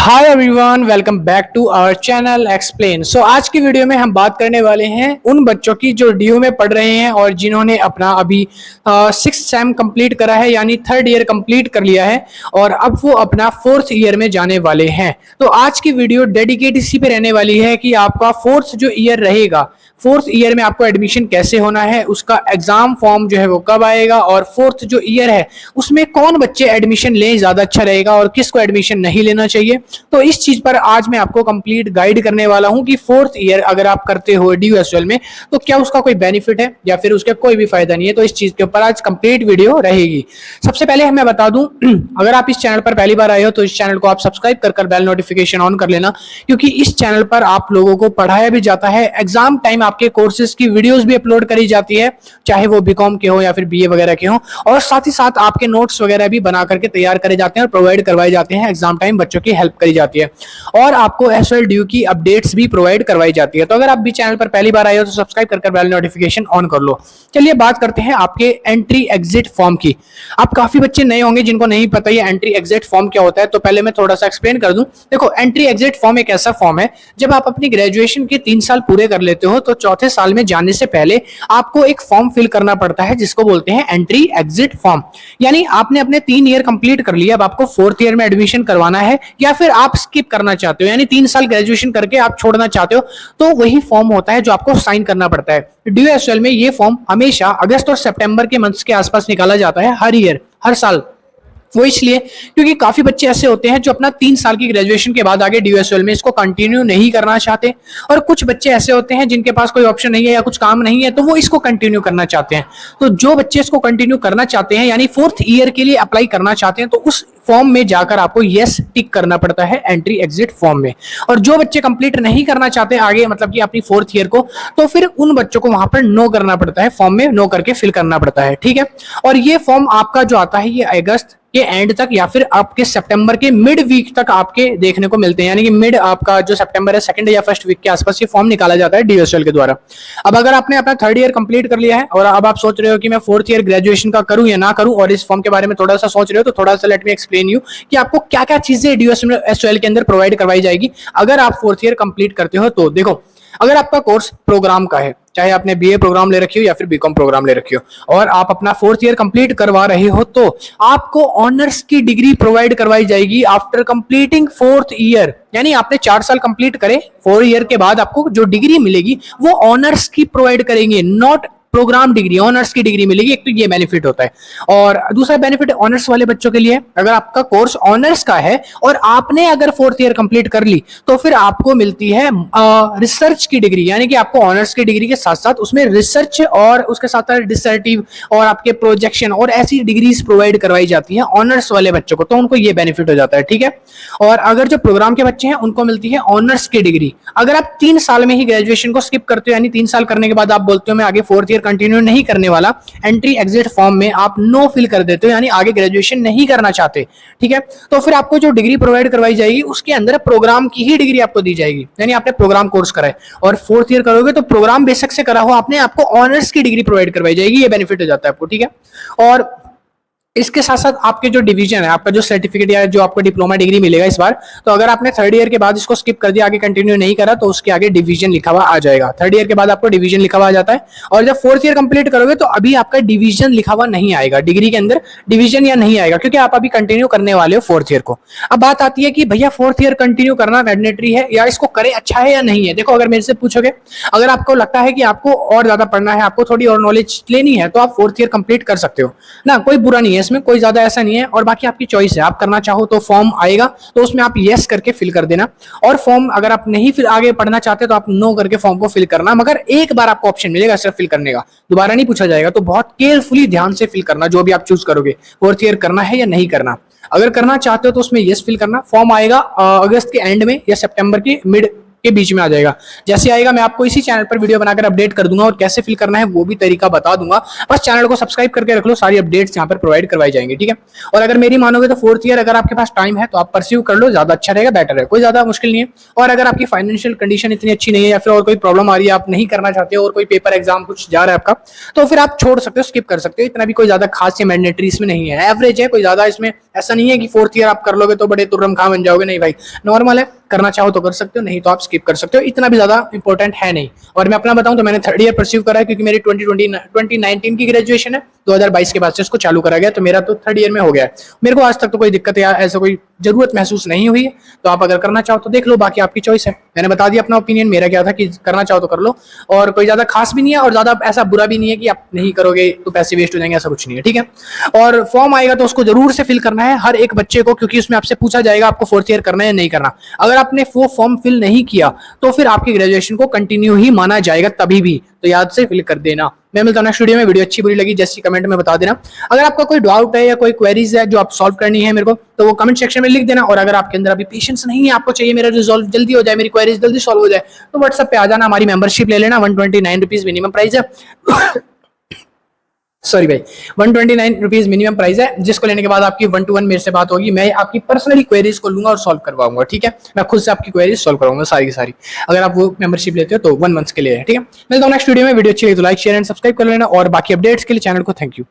Hi everyone, welcome back to our channel explain. आज की video में हम बात करने वाले हैं उन बच्चों की जो डीयू में पढ़ रहे हैं और जिन्होंने अपना अभी 6th सेम कंप्लीट करा है, यानी 3rd ईयर कंप्लीट कर लिया है और अब वो अपना 4th ईयर में जाने वाले हैं। तो आज की वीडियो डेडिकेट इसी पे रहने वाली है कि आपका 4th जो ईयर रहेगा, 4th ईयर में आपको एडमिशन कैसे होना है, उसका एग्जाम फॉर्म जो है वो कब आएगा और 4th जो ईयर है उसमें कौन बच्चे एडमिशन लें ज्यादा अच्छा रहेगा और किसको एडमिशन नहीं लेना चाहिए। तो इस चीज पर आज मैं आपको कंप्लीट गाइड करने वाला हूं कि 4th ईयर अगर आप करते हो DUSL में तो क्या उसका कोई बेनिफिट है या फिर उसका कोई भी फायदा नहीं है। तो इस चीज के ऊपर आज कंप्लीट वीडियो रहेगी। सबसे पहले मैं बता दूं, अगर आप इस चैनल पर पहली बार आए हो तो इस चैनल को आप सब्सक्राइब कर बेल नोटिफिकेशन ऑन कर लेना, क्योंकि इस चैनल पर आप लोगों को पढ़ाया भी जाता है। एग्जाम टाइम आपके कोर्सेज की वीडियोस भी अपलोड करी जाती है, चाहे वो बीकॉम के हो या फिर BA वगैरह के हो, और साथ ही साथ आपके नोट्स वगैरह भी बना करके तैयार करे जाते हैं और प्रोवाइड करवाए जाते हैं। एग्जाम टाइम बच्चों की हेल्प करी जाती है और आपको SL ड्यू की अपडेट्स भी प्रोवाइड करवाई जाती है। तो अगर आप भी चैनल पर पहली बार आए हो तो सब्सक्राइब कर बेल नोटिफिकेशन ऑन कर लो। चलिए बात करते हैं आपके एंट्री एग्जिट फॉर्म की। आप काफी बच्चे नए होंगे जिनको नहीं पता ये एंट्री एग्जिट फॉर्म क्या होता है, तो पहले मैं थोड़ा सा एक्सप्लेन कर दूं। देखो, एंट्री एग्जिट फॉर्म एक ऐसा फॉर्म है, जब आप अपनी ग्रेजुएशन के 3 साल पूरे कर लेते हो तो चौथे साल में जाने से पहले आपको एक फॉर्म फिल करना पड़ता है जिसको बोलते हैं एंट्री एग्जिट फॉर्म। यानी आपने अपने 3 ईयर कंप्लीट कर लिया, अब आपको 4th ईयर में एडमिशन करवाना है या फिर आप स्किप करना चाहते हो, यानी 3 साल ग्रेजुएशन करके आप छोड़ना चाहते हो, तो वही फॉर्म होता है जो आपको साइन करना पड़ता है। DUSL में ये फॉर्म हमेशा अगस्त और सितंबर के मंथ्स के आसपास निकाला जाता है, हर ईयर, हर साल। वो इसलिए क्योंकि काफी बच्चे ऐसे होते हैं जो अपना 3 साल की ग्रेजुएशन के बाद आगे DUSL में इसको कंटिन्यू नहीं करना चाहते, और कुछ बच्चे ऐसे होते हैं जिनके पास कोई ऑप्शन नहीं है या कुछ काम नहीं है तो वो इसको कंटिन्यू करना चाहते हैं। तो जो बच्चे इसको कंटिन्यू करना चाहते हैं, यानी 4th ईयर के लिए अप्लाई करना चाहते हैं, तो उस फॉर्म में जाकर आपको यस टिक करना पड़ता है एंट्री एग्जिट फॉर्म में। और जो बच्चे कंप्लीट नहीं करना चाहते आगे, मतलब कि अपनी 4th ईयर को, तो फिर उन बच्चों को वहां पर नो करना पड़ता है, फॉर्म में नो करके फिल करना पड़ता है। ठीक है, और ये फॉर्म आपका जो आता है ये अगस्त के एंड तक या फिर आपके सितंबर के मिड वीक तक आपके देखने को मिलते हैं, यानी कि मिड आपका जो सितंबर है 2nd या 1st वीक के आसपास ये फॉर्म निकाला जाता है DUSL के द्वारा। अब अगर आपने अपना 3rd ईयर कंप्लीट कर लिया है और अब आप सोच रहे हो कि मैं 4th ईयर ग्रेजुएशन का करूं या ना करूं, और इस फॉर्म के बारे में थोड़ा सा सोच रहे हो, तो थोड़ा सा लेट मी एक्सप्लेन यू कि आपको क्या क्या चीजें DUSL के अंदर प्रोवाइड करवाई जाएगी अगर आप 4th ईयर कंप्लीट करते हो। तो देखो, अगर आपका कोर्स प्रोग्राम का है, चाहे आपने BA प्रोग्राम ले रखी हो या फिर BCom प्रोग्राम ले रखी हो, और आप अपना 4th ईयर कंप्लीट करवा रहे हो, तो आपको ऑनर्स की डिग्री प्रोवाइड करवाई जाएगी आफ्टर कंप्लीटिंग 4th ईयर। यानी आपने 4 साल कंप्लीट करे, 4 ईयर के बाद आपको जो डिग्री मिलेगी वो ऑनर्स की प्रोवाइड करेंगे, नॉट प्रोग्राम डिग्री, ऑनर्स की डिग्री मिलेगी। एक तो ये बेनिफिट होता है, और दूसरा बेनिफिट ऑनर्स वाले बच्चों के लिए, अगर आपका कोर्स ऑनर्स का है और आपने अगर 4th ईयर कंप्लीट कर ली तो फिर आपको मिलती है रिसर्च की डिग्री, यानी कि आपको ऑनर्स की डिग्री के साथ साथ उसमें रिसर्च और उसके साथ साथ डिसर्टिव और आपके प्रोजेक्शन और ऐसी डिग्रीज प्रोवाइड करवाई जाती है ऑनर्स वाले बच्चों को, तो उनको ये बेनिफिट हो जाता है। ठीक है, और अगर जो प्रोग्राम के बच्चे हैं उनको मिलती है ऑनर्स की डिग्री। अगर आप 3 साल में ही ग्रेजुएशन को स्किप करते हो, यानी 3 साल करने के बाद आप बोलते हो मैं आगे 4th ईयर कंटिन्यू नहीं करने वाला, एंट्री एग्जिट फॉर्म में आप नो फिल कर देते हो, यानी आगे ग्रेजुएशन नहीं करना चाहते, ठीक है, तो फिर आपको जो डिग्री प्रोवाइड करवाई जाएगी उसके अंदर प्रोग्राम की ही डिग्री आपको दी जाएगी। यानी आपने प्रोग्राम कोर्स करा है और 4th ईयर करोगे तो प्रोग्राम बेसिक से करा हो आपने, आपको ऑनर्स की डिग्री प्रोवाइड करवाई जाएगी। ये बेनिफिट हो जाता है आपको। ठीक है, और इसके साथ साथ आपके जो डिवीजन है, आपका जो सर्टिफिकेट या जो आपको डिप्लोमा डिग्री मिलेगा इस बार, तो अगर आपने 3rd ईयर के बाद इसको स्किप कर दिया, आगे कंटिन्यू नहीं करा, तो उसके आगे डिवीजन लिखा हुआ आ जाएगा। 3rd ईयर के बाद आपको डिवीजन लिखा हुआ आ जाता है, और जब 4th ईयर कंप्लीट करोगे तो अभी आपका डिवीजन लिखा हुआ नहीं आएगा, डिग्री के अंदर डिवीजन या नहीं आएगा, क्योंकि आप अभी कंटिन्यू करने वाले हो 4th ईयर को। अब बात आती है कि भैया 4th ईयर कंटिन्यू करना मैंडेटरी है या इसको करे अच्छा है या नहीं है। देखो, अगर मेरे से पूछोगे, अगर आपको लगता है कि आपको और ज्यादा पढ़ना है, आपको थोड़ी और नॉलेज लेनी है, तो आप 4th ईयर कंप्लीट कर सकते हो ना, कोई बुरा नहीं है इसमें, कोई ज्यादा ऐसा नहीं है, और बाकी आपकी चॉइस है। आप करना चाहो तो फॉर्म आएगा तो उसमें आप यस करके फिल कर देना, और फॉर्म अगर आप नहीं फिर आगे पढ़ना चाहते तो आप नो करके फॉर्म को फिल करना। मगर एक बार आपको ऑप्शन मिलेगा सिर्फ फिल करने का, दोबारा नहीं पूछा जाएगा, तो बहुत केयरफुली ध्यान से फिल करना जो भी आप चूज करोगे, 4th ईयर करना है या नहीं करना। अगर करना चाहते हो तो उसमें यस फिल करना, फॉर्म आएगा अगस्त के एंड में या सितंबर के मिड के बीच में आ जाएगा। जैसे आएगा मैं आपको इसी चैनल पर वीडियो बनाकर अपडेट कर दूंगा और कैसे फिल करना है वो भी तरीका बता दूंगा। बस चैनल को सब्सक्राइब करके रख लो, सारी अपडेट्स यहाँ पर प्रोवाइड करवाई जाएंगी, ठीक है। और अगर मेरी मानोगे तो 4th ईयर अगर आपके पास टाइम है तो आप परस्यू कर लो, ज्यादा अच्छा रहेगा, बेटर है, कोई ज्यादा मुश्किल नहीं है। और अगर आपकी फाइनेंशियल कंडीशन इतनी अच्छी नहीं है या फिर और कोई प्रॉब्लम आ रही है, आप नहीं करना चाहते हो और कोई पेपर एग्जाम कुछ जा रहा है आपका, तो फिर आप छोड़ सकते हो, स्किप कर सकते हो। इतना भी कोई ज्यादा खास या मैंडेटरी इसमें नहीं है, एवरेज है, कोई ज्यादा इसमें ऐसा नहीं है कि 4th ईयर आप कर लोगे तो बड़े तुर्रम खां बन जाओगे, नहीं भाई, नॉर्मल है, करना चाहो तो कर सकते हो, नहीं तो आप स्किप कर सकते हो, इतना भी ज्यादा इंपॉर्टेंट है नहीं। और मैं अपना बताऊं तो मैंने 3rd ईयर परस्यू करा है क्योंकि मेरी 2019 की ग्रेजुएशन है, 2022 के बाद से इसको चालू करा गया, तो मेरा तो 3rd ईयर में हो गया है। मेरे को आज तक तो कोई दिक्कत या ऐसा कोई जरूरत महसूस नहीं हुई है। तो आप अगर करना चाहो तो देख लो, बाकी आपकी चॉइस है। मैंने बता दिया अपना ओपिनियन, मेरा क्या था कि करना चाहो तो कर लो, और कोई ज्यादा खास भी नहीं है और ज्यादा ऐसा बुरा भी नहीं है कि आप नहीं करोगे तो पैसे वेस्ट हो जाएंगे, ऐसा कुछ नहीं है, ठीक है। और फॉर्म आएगा तो उसको जरूर से फिल करना है हर एक बच्चे को, क्योंकि उसमें आपसे पूछा जाएगा आपको 4th ईयर करना है या नहीं करना। अगर आपने वो फॉर्म फिल नहीं किया तो फिर आपकी ग्रेजुएशन को कंटिन्यू ही माना जाएगा तभी भी, तो याद से फिल कर देना। मैं मिलता हूं नेक्स्ट वीडियो में। वीडियो अच्छी बुरी लगी जैसी कमेंट में बता देना। अगर आपका कोई डाउट है या कोई क्वेरीज है जो आप सॉल्व करनी है मेरे को, तो वो कमेंट सेक्शन में लिख देना। और अगर आपके अंदर अभी पेशेंस नहीं है, आपको चाहिए मेरा रिजॉल्व जल्दी हो जाए, मेरी क्वेरीज जल्दी सॉल्व हो जाए, तो व्हाट्सएप पे आ जाना, हमारी मेंबरशिप ले लेना। 129 रुपीज मिनिमम प्राइस है सॉरी भाई, 129 रुपीज मिनिमम प्राइस है, जिसको लेने के बाद आपकी 1 to 1 मेरे से बात होगी, मैं आपकी पर्सनली क्वेरीज को लूंगा और सॉल्व करवाऊंगा, ठीक है। मैं खुद से आपकी क्वेरीज सॉल्व करवाऊंगा सारी की सारी, अगर आप वो मेंबरशिप लेते हो तो 1 मंथ के लिए है, ठीक है। मिलता हूं नेक्स्ट वीडियो में। वीडियो अच्छी लगी तो लाइक शेयर एंड सब्सक्राइब कर लेना, और बाकी अपडेट्स के लिए चैनल को थैंक यू।